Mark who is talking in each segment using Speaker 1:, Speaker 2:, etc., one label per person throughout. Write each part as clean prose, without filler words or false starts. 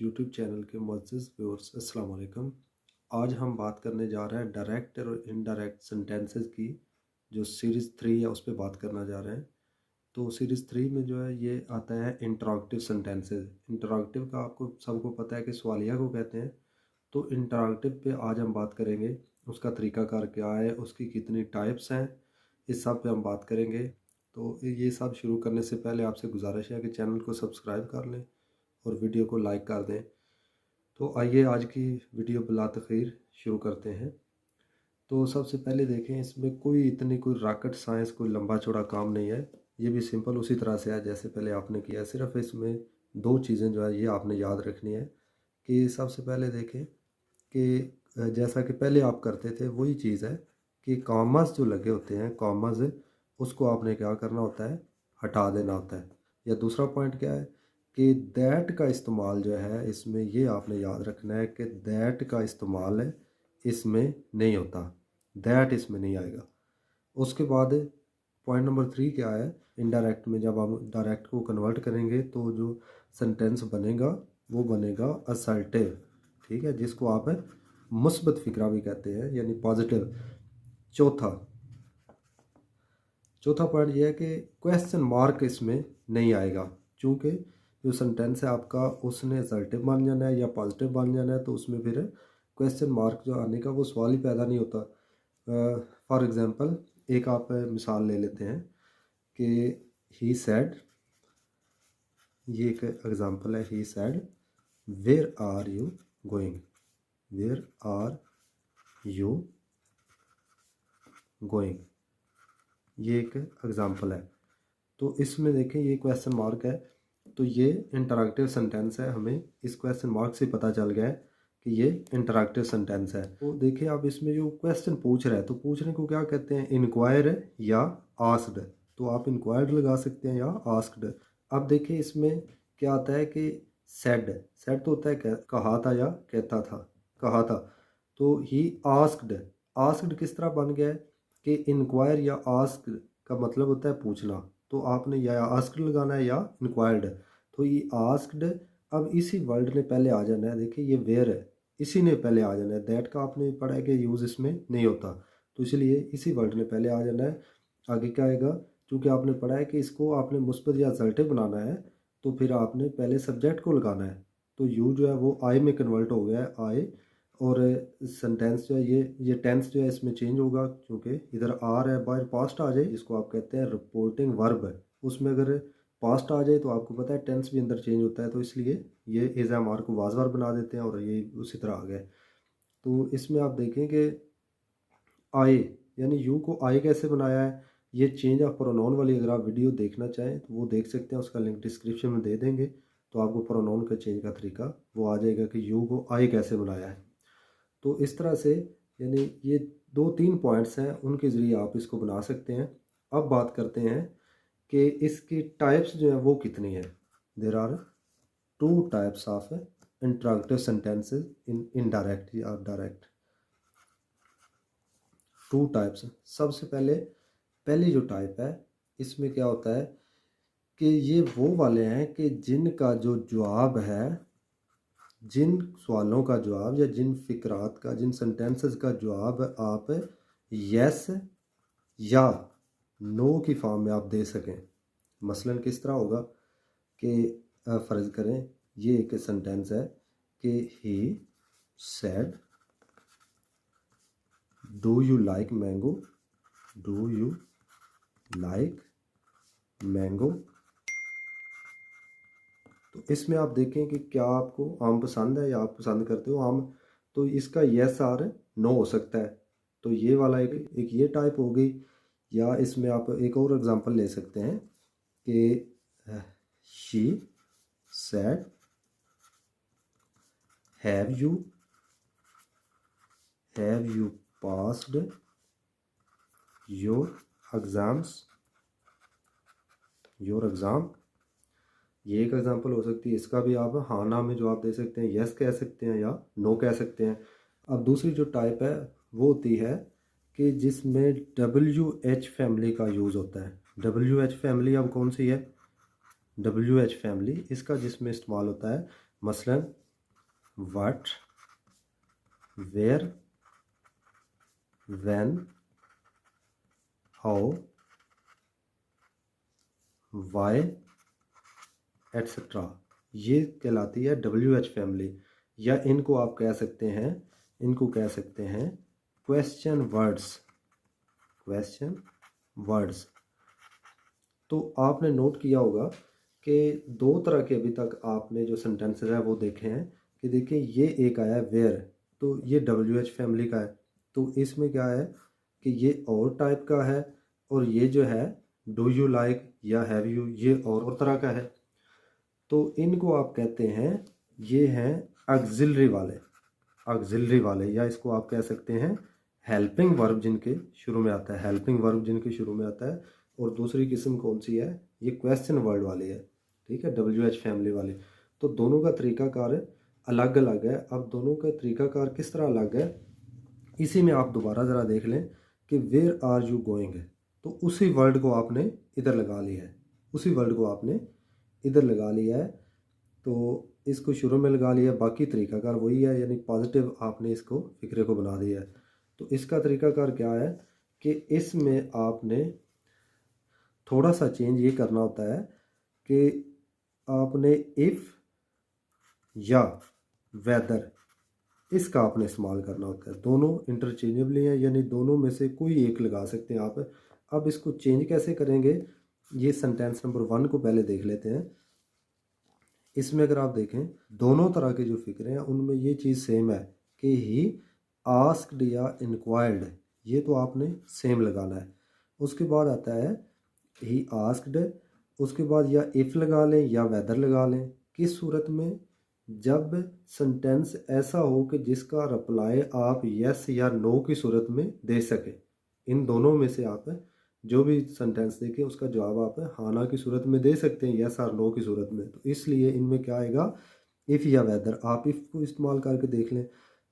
Speaker 1: YouTube channel के मुअज़्ज़िज़ viewers अस्सलाम वालेकुम। आज हम बात करने जा रहे हैं डायरेक्ट और इनडायरेक्ट सेंटेंसेस की, जो सीरीज़ 3 है उस पे बात करना जा रहे हैं। तो सीरीज़ 3 में जो है ये आता है इंटरॉगेटिव सेंटेंसेस। इंटरॉगेटिव का आपको सबको पता है कि सवालिया को कहते हैं। तो इंटरॉगेटिव पे आज हम बात करेंगे, उसका तरीक़ाकार क्या है, उसकी कितनी टाइप्स हैं, इस सब पे हम बात करेंगे। तो ये सब शुरू करने से पहले आपसे गुजारिश है कि चैनल को सब्सक्राइब कर लें और वीडियो को लाइक कर दें। तो आइए आज की वीडियो बिला तख़ीर शुरू करते हैं। तो सबसे पहले देखें, इसमें कोई रॉकेट साइंस, कोई लंबा चौड़ा काम नहीं है। ये भी सिंपल उसी तरह से है जैसे पहले आपने किया। सिर्फ इसमें दो चीज़ें जो है ये आपने याद रखनी है कि सबसे पहले देखें कि जैसा कि पहले आप करते थे वही चीज़ है कि कॉमास जो लगे होते हैं, कॉमास उसको आपने क्या करना होता है, हटा देना होता है। या दूसरा पॉइंट क्या है कि दैट का इस्तेमाल जो है इसमें, ये आपने याद रखना है कि दैट का इस्तेमाल है इसमें नहीं होता, दैट इसमें नहीं आएगा। उसके बाद पॉइंट नंबर 3 क्या है, इनडायरेक्ट में जब हम डायरेक्ट को कन्वर्ट करेंगे तो जो सेंटेंस बनेगा वो बनेगा असर्टिव, ठीक है, जिसको आप मुस्बत फ़िक्रा भी कहते हैं, यानी पॉजिटिव। चौथा पॉइंट ये है कि क्वेश्चन मार्क इसमें नहीं आएगा, क्योंकि जो सेंटेंस है आपका उसने असर्टिव बन जाना है या पॉजिटिव बन जाना है, तो उसमें फिर क्वेश्चन मार्क जो आने का वो सवाल ही पैदा नहीं होता। फॉर एग्ज़ाम्पल एक आप मिसाल ले लेते हैं कि ही सैड, ये एक एग्ज़ाम्पल है। He said where are you going, where are you going, ये एक एग्ज़ाम्पल है। तो इसमें देखें ये क्वेश्चन मार्क है, तो ये इंटरैक्टिव सेंटेंस है। हमें इस क्वेश्चन मार्क से पता चल गया है कि ये इंटरैक्टिव सेंटेंस है। तो देखिए आप इसमें जो क्वेश्चन पूछ रहा है, तो पूछने को क्या कहते हैं, इंक्वायर या आस्क्ड। तो आप इंक्वायर्ड लगा सकते हैं या आस्क्ड। अब देखिए इसमें क्या आता है कि सेड, सेड तो होता है कहा था या कहता था, कहा था। तो ही आस्क्ड, आस्क्ड किस तरह बन गया है कि इंक्वायर या आस्क का मतलब होता है पूछना। तो आपने या आस्क्ड लगाना है या इंक्वायर्ड। तो ये आस्क्ड, अब इसी वर्ड ने पहले आ जाना है। देखिए ये वेयर है, इसी ने पहले आ जाना है। दैट का आपने पढ़ा है कि यूज़ इसमें नहीं होता, तो इसलिए इसी वर्ड ने पहले आ जाना है। आगे क्या आएगा, क्योंकि आपने पढ़ा है कि इसको आपने मुस्बत या असर्टिव बनाना है, तो फिर आपने पहले सब्जेक्ट को लगाना है। तो यू जो है वो आई में कन्वर्ट हो गया है, आई। और सेंटेंस जो है ये टेंस जो है इसमें चेंज होगा, क्योंकि इधर आर है, बाहर पास्ट आ जाए, जिसको आप कहते हैं रिपोर्टिंग वर्ब है, उसमें अगर पास्ट आ जाए तो आपको पता है टेंस भी अंदर चेंज होता है। तो इसलिए ये इज़ एम आर को वाज वर्ब बना देते हैं और ये उसी तरह आ गया। तो इसमें आप देखें कि आई, यानी यू को आई कैसे बनाया है, ये चेंज ऑफ प्रोनाउन वाली अगर आप वीडियो देखना चाहें तो वो देख सकते हैं, उसका लिंक डिस्क्रिप्शन में दे देंगे। तो आपको प्रोनाउन का चेंज का तरीका वो आ जाएगा कि यू को आई कैसे बनाया है। तो इस तरह से, यानी ये 2-3 पॉइंट्स हैं, उनके ज़रिए आप इसको बना सकते हैं। अब बात करते हैं कि इसकी टाइप्स जो है वो कितनी है। There are 2 types of interactive sentences in indirect या डायरेक्ट। 2 टाइप्स। सबसे पहली जो टाइप है, इसमें क्या होता है कि ये वो वाले हैं कि जिनका जो जवाब है, जिन सवालों का जवाब या जिन फ़िक्रात का, जिन सेंटेंसेस का जवाब आप यस या नो की फॉर्म में आप दे सकें। मसलन किस तरह होगा कि फ़र्ज़ करें ये एक सेंटेंस है कि he said do you like mango, do you like mango. तो इसमें आप देखें कि क्या आपको आम पसंद है या आप पसंद करते हो आम। तो इसका यस और नो हो सकता है। तो ये वाला एक ये टाइप हो गई। या इसमें आप एक और एग्जांपल ले सकते हैं कि she said have you passed your exam. ये एक एग्जांपल हो सकती है। इसका भी आप हाँ ना में जवाब दे सकते हैं, यस कह सकते हैं या नो कह सकते हैं। अब दूसरी जो टाइप है वो होती है कि जिसमें WH फैमिली का यूज़ होता है। WH फैमिली अब कौन सी है, WH फैमिली इसका जिसमें इस्तेमाल होता है, मसलन what, where, when, how, why etcetera, ये कहलाती है WH फैमिली। या इनको आप कह सकते हैं, इनको कह सकते हैं क्वेश्चन वर्ड्स, क्वेश्चन वर्ड्स। तो आपने नोट किया होगा कि दो तरह के अभी तक आपने जो सेंटेंसेस है वो देखे हैं कि देखिए ये एक आया है वेयर, तो ये WH फैमिली का है। तो इसमें क्या है कि ये और टाइप का है, और ये जो है डू यू लाइक या हैव यू, ये और तरह का है। तो इनको आप कहते हैं, ये हैं ऑक्सिलरी वाले, ऑक्सिलरी वाले, या इसको आप कह सकते हैं हेल्पिंग वर्ब जिनके शुरू में आता है, हेल्पिंग वर्ब जिनके शुरू में आता है। और दूसरी किस्म कौन सी है, ये क्वेश्चन वर्ड वाली है, ठीक है, WH फैमिली वाली। तो दोनों का तरीकाकार अलग अलग है। अब दोनों का तरीकाकार किस तरह अलग है, इसी में आप दोबारा ज़रा देख लें कि वेयर आर यू गोइंग है, तो उसी वर्ड को आपने इधर लगा लिया है, उसी वर्ड को आपने इधर लगा लिया है। तो इसको शुरू में लगा लिया, बाकी तरीकाकार वही है, यानी पॉजिटिव आपने इसको फिक्रे को बना दिया है। तो इसका तरीकाकार क्या है कि इसमें आपने थोड़ा सा चेंज ये करना होता है कि आपने इफ़ या वेदर, इसका आपने इस्तेमाल करना होता है। दोनों इंटरचेंजेबली हैं, यानी दोनों में से कोई एक लगा सकते हैं आप। अब इसको चेंज कैसे करेंगे, ये सेंटेंस नंबर 1 को पहले देख लेते हैं। इसमें अगर आप देखें दोनों तरह के जो फिक्रे हैं उनमें ये चीज़ सेम है कि ही आस्क्ड या इंक्वायर्ड, ये तो आपने सेम लगाना है। उसके बाद आता है ही आस्क्ड, उसके बाद या इफ़ लगा लें या वेदर लगा लें। किस सूरत में, जब सेंटेंस ऐसा हो कि जिसका रिप्लाई आप यस या नो की सूरत में दे सके। इन दोनों में से आप जो भी सेंटेंस देखें उसका जवाब आप हाँ ना की सूरत में दे सकते हैं, यस और नो की सूरत में। तो इसलिए इनमें क्या आएगा, इफ़ या वेदर। आप इफ़ को इस्तेमाल करके देख लें,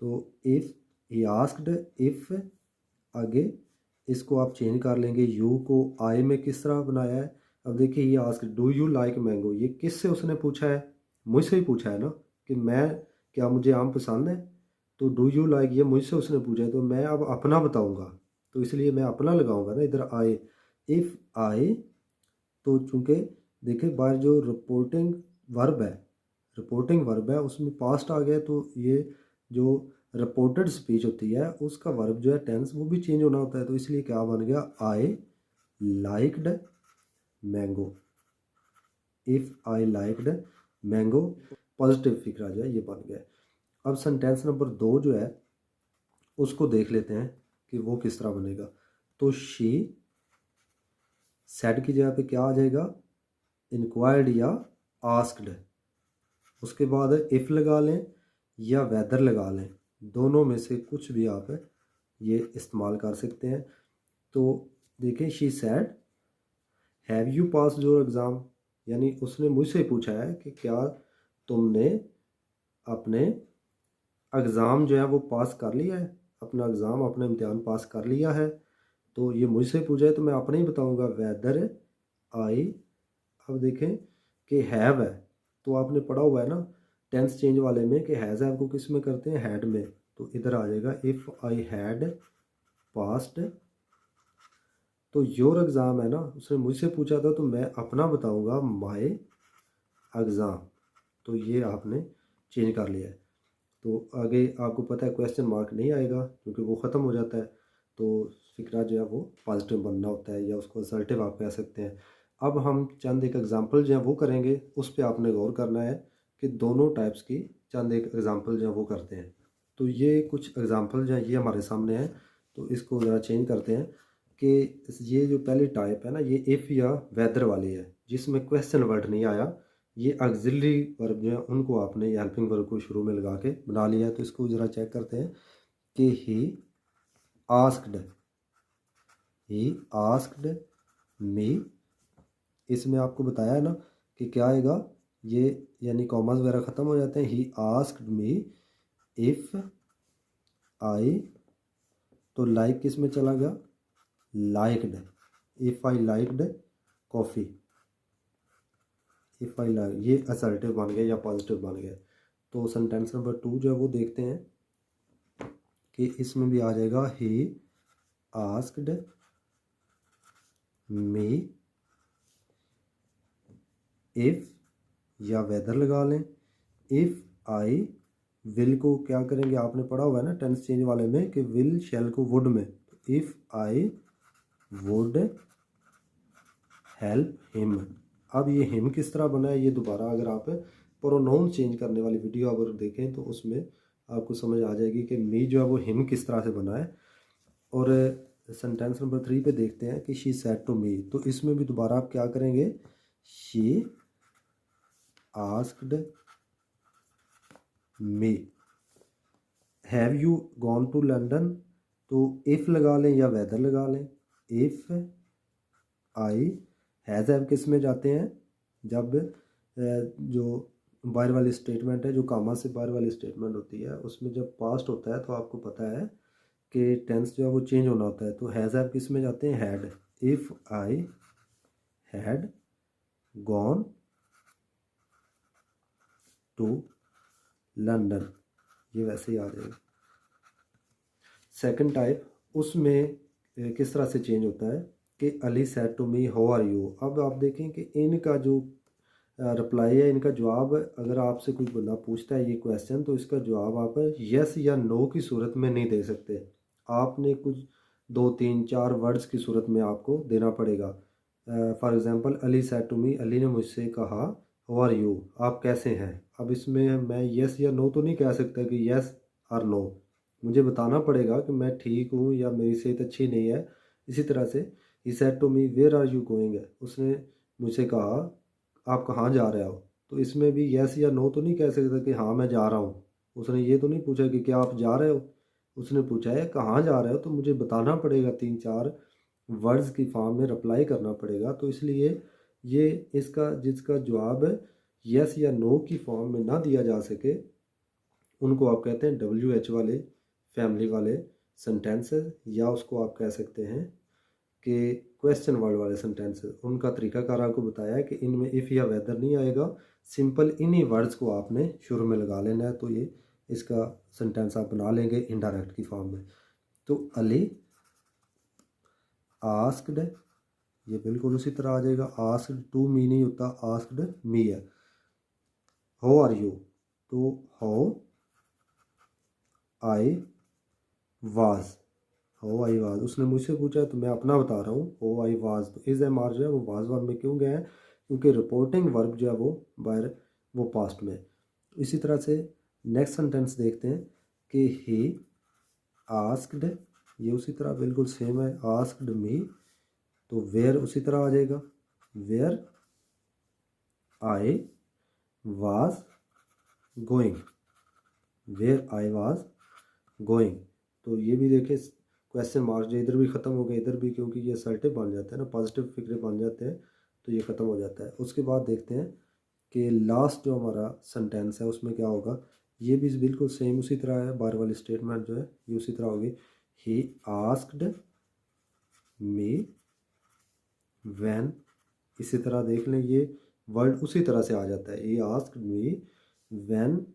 Speaker 1: तो इफ़ ही आस्क्ड, इफ़ आगे इसको आप चेंज कर लेंगे, यू को आई में किस तरह बनाया है। अब देखिए ये asked do you like mango, ये किससे उसने पूछा है, मुझसे ही पूछा है ना, कि मैं, क्या मुझे आम पसंद है। तो डू यू लाइक ये मुझसे उसने पूछा है, तो मैं अब अपना बताऊंगा, तो इसलिए मैं अपना लगाऊंगा ना इधर आए। इफ़ आए, तो चूंकि देखिए बाहर जो रिपोर्टिंग वर्ब है उसमें पास्ट आ गया, तो ये जो रिपोर्टेड स्पीच होती है उसका वर्ब जो है टेंस वो भी चेंज होना होता है। तो इसलिए क्या बन गया, I liked mango, if I liked mango, positive फिक्र आ जाए, ये बन गया। अब सेंटेंस नंबर 2 जो है उसको देख लेते हैं कि वो किस तरह बनेगा। तो शी सेड की जगह पे क्या आ जाएगा, इंक्वायर्ड या आस्क्ड। उसके बाद इफ़ लगा लें या वेदर लगा लें, दोनों में से कुछ भी आप ये इस्तेमाल कर सकते हैं। तो देखिए she said have you pass your exam, यानी उसने मुझसे पूछा है कि क्या तुमने अपने एग्ज़ाम जो है वो पास कर लिया है, अपना एग्ज़ाम, अपना इम्तिहान पास कर लिया है। तो ये मुझसे पूछा है तो मैं अपने ही बताऊंगा, वेदर आई। अब देखें कि हैव है, तो आपने पढ़ा हुआ है ना टेंस चेंज वाले में कि हैज़ हैव को किस में करते हैं, हैड में। तो इधर आ जाएगा इफ़ आई हैड पास्ड। तो योर एग्ज़ाम है ना, उसने मुझसे पूछा था तो मैं अपना बताऊंगा माय एग्ज़ाम। तो ये आपने चेंज कर लिया है। तो आगे आपको पता है क्वेश्चन मार्क नहीं आएगा क्योंकि वो ख़त्म हो जाता है। तो फिक्रा जो है वो पॉजिटिव बनना होता है, या उसको असर्टिव आप कह सकते हैं। अब हम चंद एक एग्जांपल जो है वो करेंगे, उस पर आपने गौर करना है कि दोनों टाइप्स की चंद एक एग्जांपल जो है वो करते हैं। तो ये कुछ एग्जांपल जो है ये हमारे सामने है। तो इसको ज़रा चेंज करते हैं कि ये जो पहली टाइप है ना, ये इफ़ या वेदर वाली है जिसमें क्वेश्चन वर्ड नहीं आया। ये ऑक्सिलरी वर्ब जो है उनको आपने हेल्पिंग वर्ब को शुरू में लगा के बना लिया है। तो इसको ज़रा चेक करते हैं कि आस्क्ड ही आस्क्ड मी, इसमें आपको बताया है ना कि क्या आएगा, ये यानी कॉमास वगैरह ख़त्म हो जाते हैं। He asked me if I, तो लाइक किस में चला गया, liked. If I liked coffee, if I like, ये असर्टिव बन गया या पॉजिटिव बन गया। तो सेंटेंस नंबर 2 जो है वो देखते हैं कि इसमें भी आ जाएगा ही आस्क्ड मी इफ़, या वेदर लगा लें। इफ़ आई विल को क्या करेंगे, आपने पढ़ा हुआ है ना टेंस चेंज वाले में कि विल शैल को वुड में। If I would help him. अब ये हिम किस तरह बना है, ये दोबारा अगर आप प्रोनाउन चेंज करने वाली वीडियो अगर देखें तो उसमें आपको समझ आ जाएगी कि मी जो है वो हिम किस तरह से बना है। और सेंटेंस नंबर 3 पे देखते हैं कि शी सेड टू मी। तो इसमें भी दोबारा आप क्या करेंगे, she asked me. Have you gone to London, तो इफ़ लगा लें या वेदर लगा लें। इफ़ आई हैज़ हैव किस में जाते हैं, जब जो बाहर वाली स्टेटमेंट है, जो कामा से बाहर वाली स्टेटमेंट होती है, उसमें जब पास्ट होता है तो आपको पता है कि टेंस जो है वो चेंज होना होता है। तो हैज़ हैव किस में जाते हैं, had. If I had gone to London, ये वैसे ही आ जाएगा। सेकंड टाइप, उसमें किस तरह से चेंज होता है कि Ali said to me how are you. अब आप देखें कि इनका जो रिप्लाई है, इनका जवाब, अगर आपसे कोई बंदा पूछता है ये क्वेश्चन तो इसका जवाब आप यस या नो की सूरत में नहीं दे सकते। आपने कुछ 2 3 4 वर्ड्स की सूरत में आपको देना पड़ेगा। For example Ali said to me, Ali ने मुझसे कहा हाउ आर यू, आप कैसे हैं। अब इसमें मैं यस या नो तो नहीं कह सकता कि यस और नो, मुझे बताना पड़ेगा कि मैं ठीक हूँ या मेरी सेहत अच्छी नहीं है। इसी तरह से ही said to me where are you going, उसने मुझसे कहा आप कहाँ जा रहे हो। तो इसमें भी यस या नो तो नहीं कह सकता कि हाँ मैं जा रहा हूँ। उसने ये तो नहीं पूछा कि क्या आप जा रहे हो, उसने पूछा है कहाँ जा रहे हो, तो मुझे बताना पड़ेगा, 3 4 वर्ड्स की फॉर्म में रिप्लाई करना पड़ेगा। तो इसलिए ये इसका जिसका जवाब यस या नो की फॉर्म में ना दिया जा सके उनको आप कहते हैं WH वाले फैमिली वाले सेंटेंसेस, या उसको आप कह सकते हैं कि क्वेश्चन वर्ड वाले सेंटेंसेस। उनका तरीकाकार आपको बताया है कि इनमें इफ़ या वेदर नहीं आएगा, सिंपल इन्हीं वर्ड्स को आपने शुरू में लगा लेना है, तो ये इसका सेंटेंस आप बना लेंगे इनडायरेक्ट की फॉर्म में। तो अली आस्क्ड, ये बिल्कुल उसी तरह आ जाएगा। आस्क्ड टू मी नहीं होता, आस्क्ड मी है। हाउ आर यू, तो how I was, how I was, उसने मुझसे पूछा तो मैं अपना बता रहा हूँ हाउ आई वाज। तो इज एम आर जो है वो वाज वर्ब में क्यों गया है, क्योंकि रिपोर्टिंग वर्ब जो है वो बाहर वो पास्ट में। इसी तरह से नेक्स्ट सेंटेंस देखते हैं कि ही आस्क्ड, ये उसी तरह बिल्कुल सेम है। आस्क्ड मी, तो वेयर उसी तरह आ जाएगा, where I was going, where I was going. तो ये भी देखें क्वेश्चन मार्क जो इधर भी ख़त्म हो गया, इधर भी, क्योंकि ये असर्टिव बन जाते हैं ना, पॉजिटिव फिक्रे बन जाते हैं, तो ये ख़त्म हो जाता है। उसके बाद देखते हैं कि लास्ट जो हमारा सेंटेंस है उसमें क्या होगा। ये भी बिल्कुल सेम उसी तरह है, बार वाली स्टेटमेंट जो है ये उसी तरह होगी। ही आस्क्ड मी व्हेन, इसी तरह देख लें ये वर्ड उसी तरह से आ जाता है। He asked me when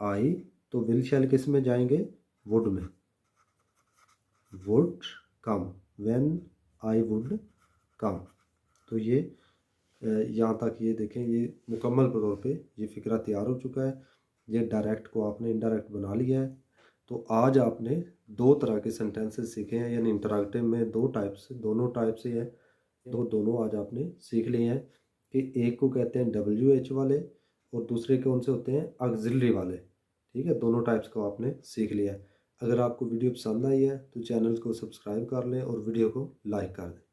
Speaker 1: I, तो विल शैल किस में जाएंगे, वुड में, would come, when I would come. तो ये यहाँ तक ये देखें, ये मुकम्मल तौर पे ये फ़िक्रा तैयार हो चुका है। ये डायरेक्ट को आपने इनडायरेक्ट बना लिया है। तो आज आपने 2 तरह के सेंटेंसेस सीखे हैं, यानी इंटरैक्टिव में 2 टाइप्स, दोनों टाइप से है, तो दोनों आज आपने सीख लिए हैं कि एक को कहते हैं WH वाले और दूसरे कौन से होते हैं, ऑक्सिलरी वाले। ठीक है, दोनों टाइप्स को आपने सीख लिया है। अगर आपको वीडियो पसंद आई है तो चैनल को सब्सक्राइब कर लें और वीडियो को लाइक कर दें।